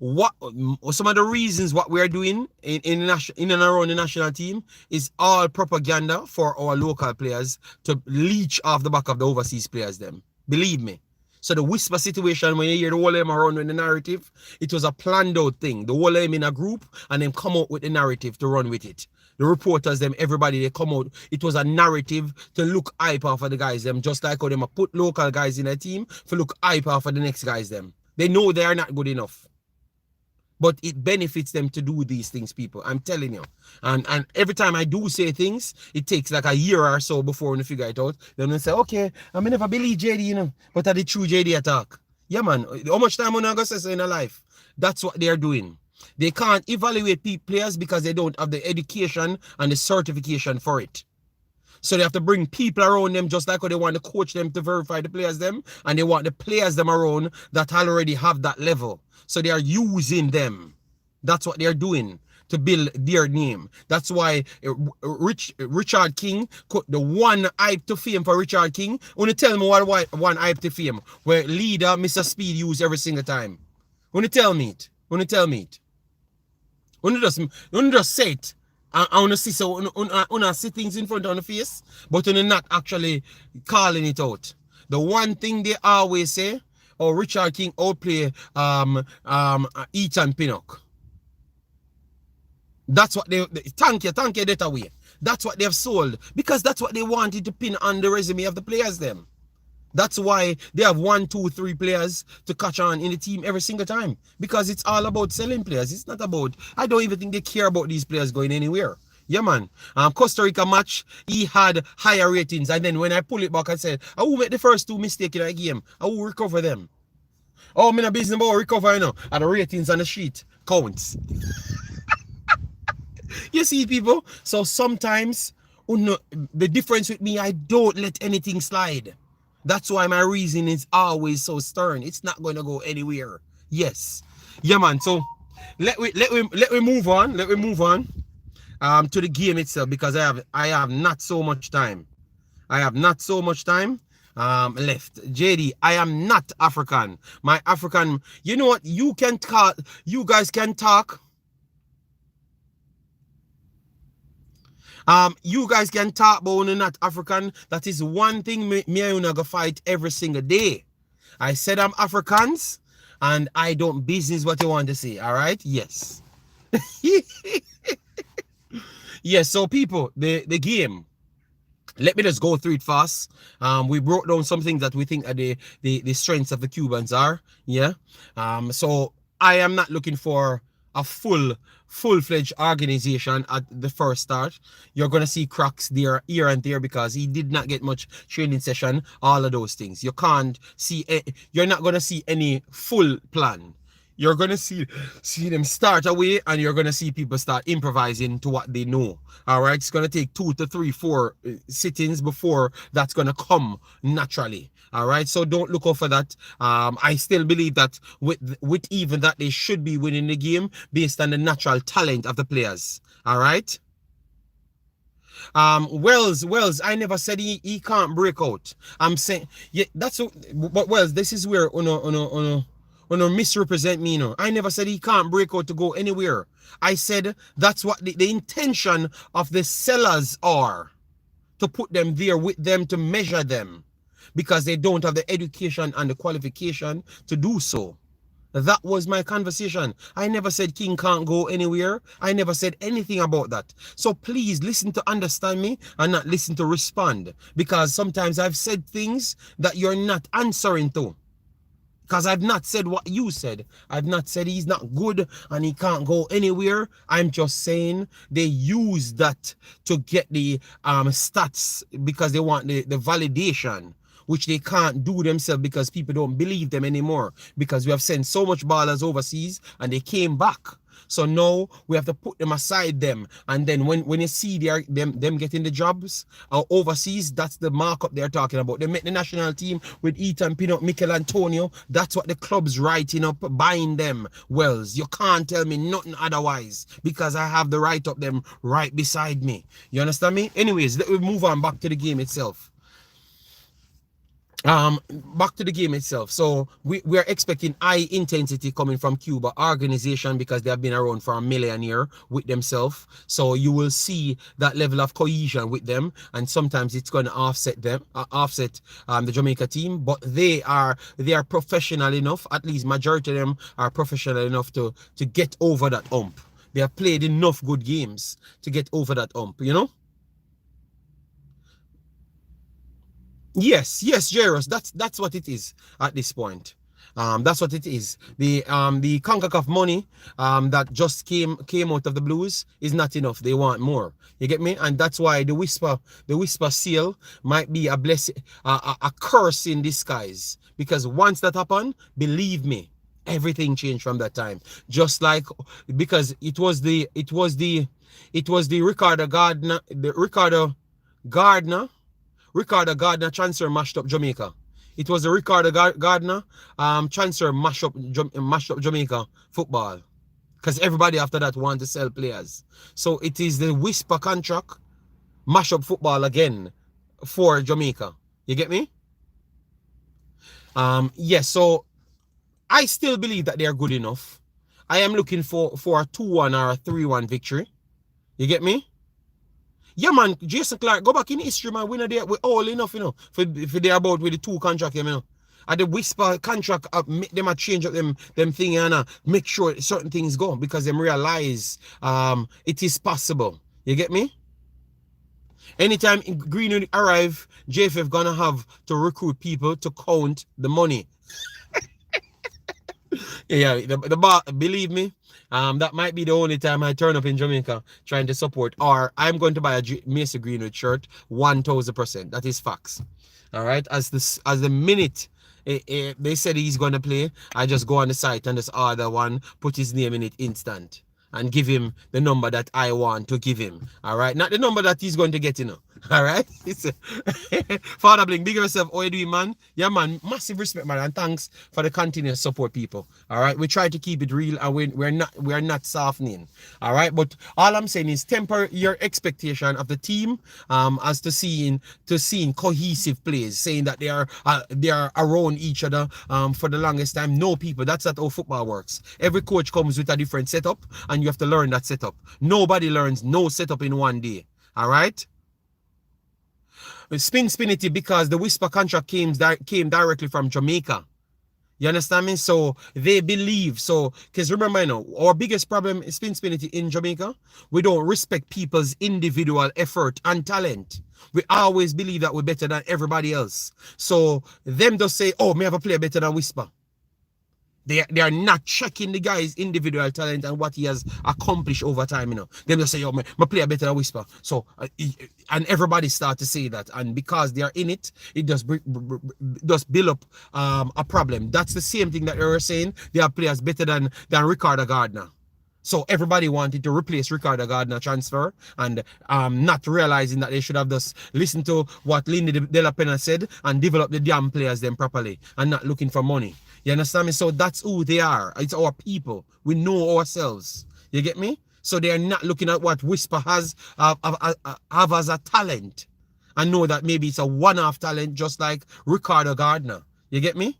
Speaker 1: What some of the reasons what we're doing in and around the national team is all propaganda for our local players to leech off the back of the overseas players them. Believe me. So the whisper situation, when you hear the whole of them around with the narrative, it was a planned out thing. The whole of them in a group and then come out with the narrative to run with it. The reporters, them, everybody, they come out. It was a narrative to look hype off of the guys, them, just like how them put local guys in a team to look hype off of the next guys, them. They know they are not good enough. But it benefits them to do these things, people. I'm telling you. And every time I do say things, it takes like a year or so before we figure it out. Then they say, okay, I may never believe JD, you know. But are the true JD attack? Yeah, man. How much time am I going to say in a life? That's what they're doing. They can't evaluate players because they don't have the education and the certification for it. So they have to bring people around them just like how they want to coach them to verify the players them. And they want the players them around that already have that level. So they are using them. That's what they're doing to build their name. That's why Richard King, the one hype to fame for Richard King, want to tell me what one hype to fame, where leader Mr. Speed use every single time. Want to tell me it. Want to tell me it. Want to just say it. I want to see so I see things in front of the face, but you're not actually calling it out. The one thing they always say, or Richard King outplay Ethan Pinnock. That's what they thank you that away. That's what they've sold. Because that's what they wanted to pin on the resume of the players them. That's why they have 1, 2, 3 players to catch on in the team every single time. Because it's all about selling players. It's not about, I don't even think they care about these players going anywhere. Yeah, man. Costa Rica match, he had higher ratings. And then when I pull it back, I said, I will make the first 2 mistakes in that game. I will recover them. Oh, I'm in a business about recover, you know. And the ratings on the sheet counts. You see, people? So sometimes, the difference with me, I don't let anything slide. That's why my reason is always so stern. It's not going to go anywhere. Yes. Yeah, man. So let me move on. Let me move on to the game itself, because I have not so much time. I have not so much time left. JD, I am not African. My African, you know what? You guys can talk. You guys can talk about you're not African. That is one thing me and you go fight every single day. I said I'm Africans and I don't business what you want to say. All right? Yes. Yes, so people, the game. Let me just go through it fast. We broke down some things that we think are the strengths of the Cubans are. Yeah. So I am not looking for a full-fledged organization at the first start. You're going to see cracks there, here and there, because he did not get much training session, all of those things. You can't see, you're not going to see any full plan. You're going to see them start away, and you're going to see people start improvising to what they know. All right. It's going to take 2 to 3, 4 sittings before that's going to come naturally. All right. So don't look out for that. I still believe that with even that, they should be winning the game based on the natural talent of the players. All right. Wells, I never said he can't break out. I'm saying, yeah, that's but Wells, this is where misrepresent me, you know. I never said he can't break out to go anywhere. I said that's what the intention of the sellers are, to put them there with them to measure them, because they don't have the education and the qualification to do so. That was my conversation. I never said King can't go anywhere. I never said anything about that. So please listen to understand me and not listen to respond, because sometimes I've said things that you're not answering to. Because I've not said what you said. I've not said he's not good and he can't go anywhere. I'm just saying they use that to get the stats because they want the validation, which they can't do themselves because people don't believe them anymore. Because we have sent so much ballers overseas and they came back. So now we have to put them aside them. And then when you see them getting the jobs overseas, that's the markup they're talking about. They make the national team with Ethan Pinnock, Mikel Antonio. That's what the club's writing up, buying them. Wells, you can't tell me nothing otherwise because I have the write up them right beside me. You understand me? Anyways, let me move on back to the game itself. Back to the game itself. So we're expecting high intensity coming from Cuba organization because they have been around for a million years with themselves. So you will see that level of cohesion with them, and sometimes it's going to offset them, the Jamaica team. But they are professional enough. At least majority of them are professional enough to get over that hump. They have played enough good games to get over that hump. You know. Yes, Jairus. That's what it is at this point. That's what it is. The Concacaf money that just came out of the Blues is not enough. They want more. You get me? And that's why the whisper seal might be a blessing, a curse in disguise. Because once that happened, believe me, everything changed from that time. Just like because it was the Ricardo Gardner transfer mashed up Jamaica. It was the Ricardo Gardner transfer mashed up Jamaica football. Because everybody after that wanted to sell players. So it is the whisper contract mash up football again for Jamaica. You get me? Yes, so I still believe that they are good enough. I am looking for a 2-1 or a 3-1 victory. You get me? Yeah, man, Jason Clark, go back in history, man. We're all enough, you know, for they about with the 2 contract, you know. And the whisper contract, make them a change up them thing and make sure certain things go because them realize it is possible. You get me? Anytime Greenwood arrive, JFF gonna have to recruit people to count the money. Yeah, the bar, believe me, that might be the only time I turn up in Jamaica trying to support, or I'm going to buy a Mason Greenwood shirt 1000%. That is facts. All right, as the minute they said he's going to play, I just go on the site and just order one, put his name in it instant, and give him the number that I want to give him. All right, not the number that he's going to get, you know. All right, Father Bling, big yourself. How you doing, man? Yeah, man, massive respect, man, and thanks for the continuous support, people. All right, we try to keep it real, and we're not softening. All right, but all I'm saying is temper your expectation of the team, as to seeing cohesive plays, saying that they are around each other for the longest time. No, people, that's not how football works. Every coach comes with a different setup, and you have to learn that setup. Nobody learns no setup in one day. All right. Spinity because the whisper contract came directly from Jamaica. You understand me? So they believe. So, because remember, you know, our biggest problem is Spinity in Jamaica. We don't respect people's individual effort and talent. We always believe that we're better than everybody else. So them just say, oh, me have a player better than Whisper. They are not checking the guy's individual talent and what he has accomplished over time, you know. They just say, yo, my player better than Whisper. So, and everybody start to say that. And because they are in it, it does build up a problem. That's the same thing that they were saying. They are players better than Ricardo Gardner. So everybody wanted to replace Ricardo Gardner transfer and not realizing that they should have just listened to what Lindy De La Pena said and develop the damn players then properly and not looking for money. You understand me? So that's who they are. It's our people. We know ourselves. You get me? So they are not looking at what Whisper has have as a talent and know that maybe it's a one-off talent just like Ricardo Gardner. You get me?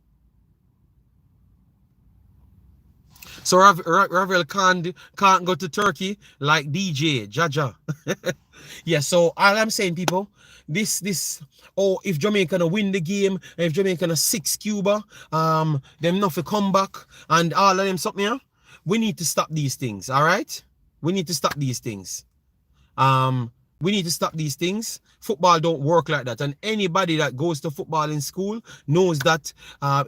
Speaker 1: So Ravel can't go to Turkey like DJ Jaja. Yeah, so all I'm saying, people, if Jamaica gonna win the game, if Jamaica gonna 6 Cuba, them not to come back and all of them something here, we need to stop these things, all right? We need to stop these things. We need to stop these things. Football don't work like that. And anybody that goes to football in school knows that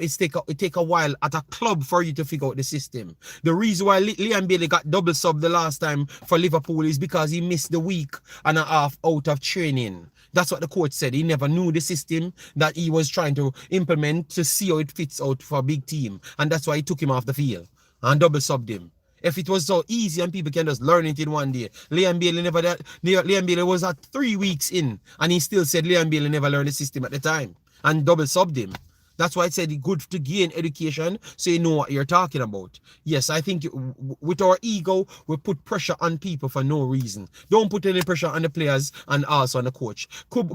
Speaker 1: it take a while at a club for you to figure out the system. The reason why Liam Bailey got double sub the last time for Liverpool is because he missed the week and a half out of training. That's what the coach said. He never knew the system that he was trying to implement to see how it fits out for a big team. And that's why he took him off the field and double subbed him. If it was so easy and people can just learn it in one day. Liam Bailey was at 3 weeks in and he still said Liam Bailey never learned the system at the time and double subbed him. That's why I said it's good to gain education so you know what you're talking about. Yes, I think with our ego, we put pressure on people for no reason. Don't put any pressure on the players and also on the coach.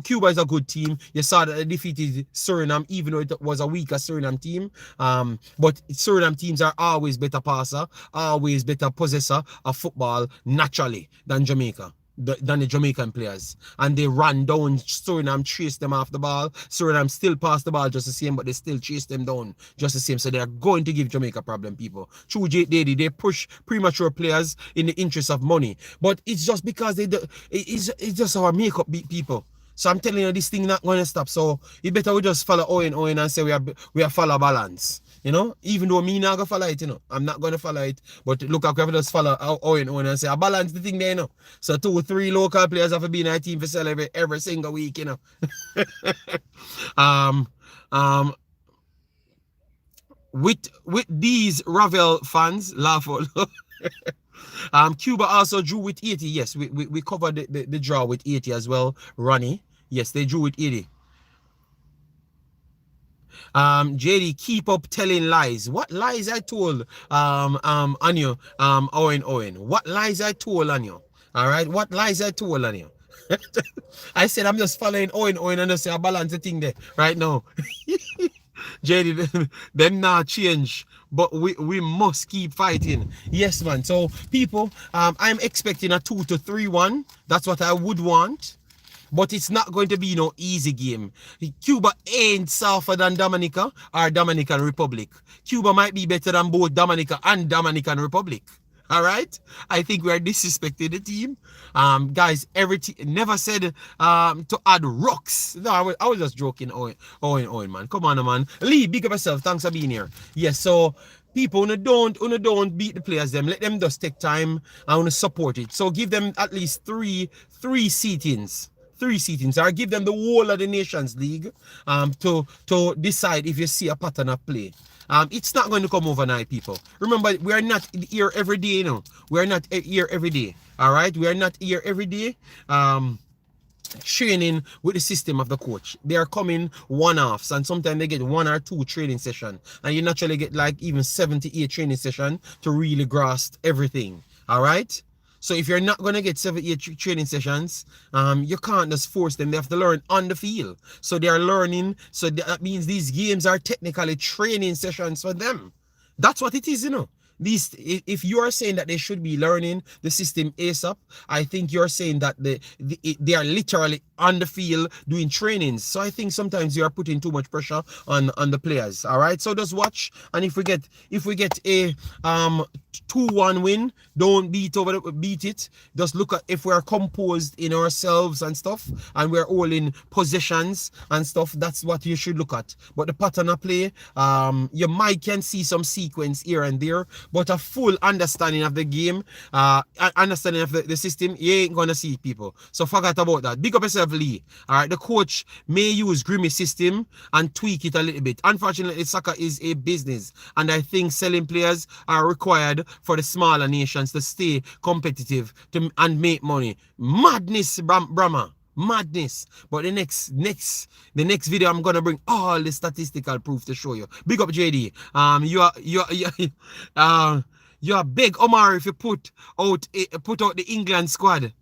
Speaker 1: Cuba is a good team. You saw that they defeated Suriname, even though it was a weaker Suriname team. But Suriname teams are always better passer, always better possessor of football naturally than Jamaica. Than the Jamaican players, and they ran down Suriname, chased them off the ball. Suriname still passed the ball just the same, but they still chased them down just the same. So they are going to give Jamaica problem, people. Through they push premature players in the interest of money, but it's just because it's just our makeup people. So I'm telling you, this thing not going to stop. So you better we just follow Owen and say we are follow balance. You know, even though me not gonna follow it, you know, I'm not gonna follow it. But look, I can just follow Owen and say I balance the thing there, you know. So 2 or 3 local players have to be in our team for celebrate every single week, you know. With these Ravel fans, laugh out. Cuba also drew with 80. Yes, we covered the draw with 80 as well. Ronnie, yes, they drew with 80. JD, keep up telling lies. What lies I told on you, Owen? What lies I told on you? All right, what lies I told on you? I said I'm just following Owen and just say I balance the thing there right now. JD, them not change, but we must keep fighting. Yes, man. So people, I'm expecting a 2 to 3-1. That's what I would want. But it's not going to be no easy game. Cuba ain't softer than Dominica or Dominican Republic. Cuba might be better than both Dominica and Dominican Republic. All right? I think we are disrespecting the team. Guys, never said to add rocks. No, I was just joking. Owen, man. Come on, man. Lee, big up yourself. Thanks for being here. Yes, so people who don't beat the players them. Let them just take time and support it. So give them at least three seatings. 3 seatings, or give them the whole of the Nations League to decide if you see a pattern of play. It's not going to come overnight, people. Remember, we are not here every day, you know. We are not here every day. All right, we are not here every day. Training with the system of the coach. They are coming one-offs, and sometimes they get 1 or 2 training sessions, and you naturally get like even 7 to 8 training sessions to really grasp everything. All right. So if you're not going to get 7 8 training sessions, you can't just force them. They have to learn on the field. So they are learning. So that means these games are technically training sessions for them. That's what it is, you know. If you are saying that they should be learning the system ASAP, I think you're saying that they are literally on the field doing trainings. So I think sometimes you are putting too much pressure on the players. All right, so just watch, and if we get a 2-1 win, don't beat it. Just look at if we are composed in ourselves and stuff, and we're all in possessions and stuff. That's what you should look at. But the pattern of play, you might can see some sequence here and there, but a full understanding of the game, understanding of the system, you ain't gonna see people. So forget about that. Big up yourself, Lee. All right, the coach may use Grimmy's system and tweak it a little bit. Unfortunately, soccer is a business, and I think selling players are required for the smaller nations to stay competitive and make money. Madness, Brahma. Madness. But the next video, I'm gonna bring all the statistical proof to show you. Big up JD. You are big Omar if you put out the England squad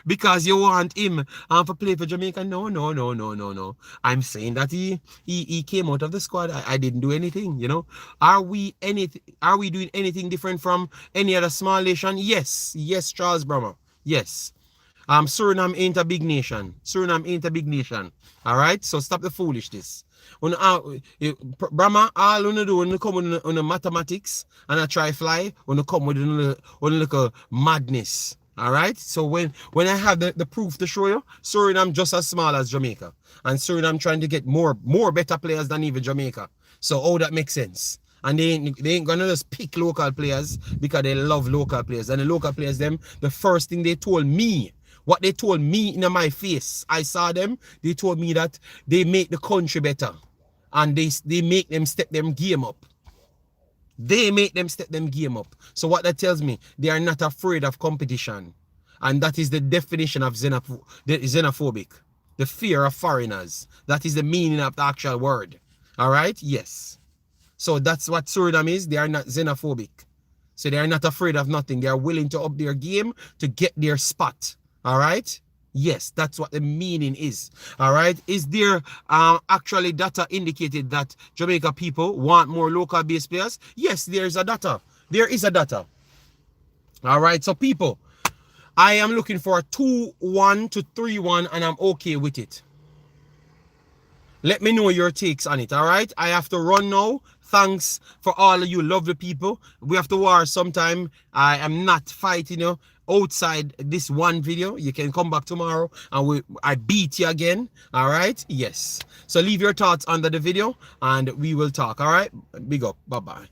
Speaker 1: because you want him to play for Jamaica. No. I'm saying that he came out of the squad. I didn't do anything, you know. Are we doing anything different from any other small nation? Yes, Charles Brahma. Yes. Suriname ain't a big nation. All right, so stop the foolishness. Brahma, all you do when you come on the mathematics and I try fly, when you come with a little madness. All right. So when I have the proof to show you, Suriname just as small as Jamaica, and Suriname trying to get more better players than even Jamaica. So how that makes sense? And they ain't gonna just pick local players because they love local players. And the local players, them, the first thing they told me, what they told me in my face, I saw them, they told me that they make the country better. And they make them step them game up. They make them step them game up. So what that tells me, they are not afraid of competition. And that is the definition of xenophobic. The fear of foreigners. That is the meaning of the actual word. All right? Yes. So that's what Suriname is. They are not xenophobic. So they are not afraid of nothing. They are willing to up their game to get their spot. All right? Yes, that's what the meaning is. All right. Is there actually data indicated that Jamaica people want more local based players? Yes, there is a data. There is a data. All right. So people, I am looking for a 2-1 to 3-1 and I'm okay with it. Let me know your takes on it. All right. I have to run now. Thanks for all of you lovely people. We have to war sometime. I am not fighting you outside this one video. You can come back tomorrow and I beat you again. All right. Yes. So leave your thoughts under the video and we will talk. All right. Big up. Bye-bye.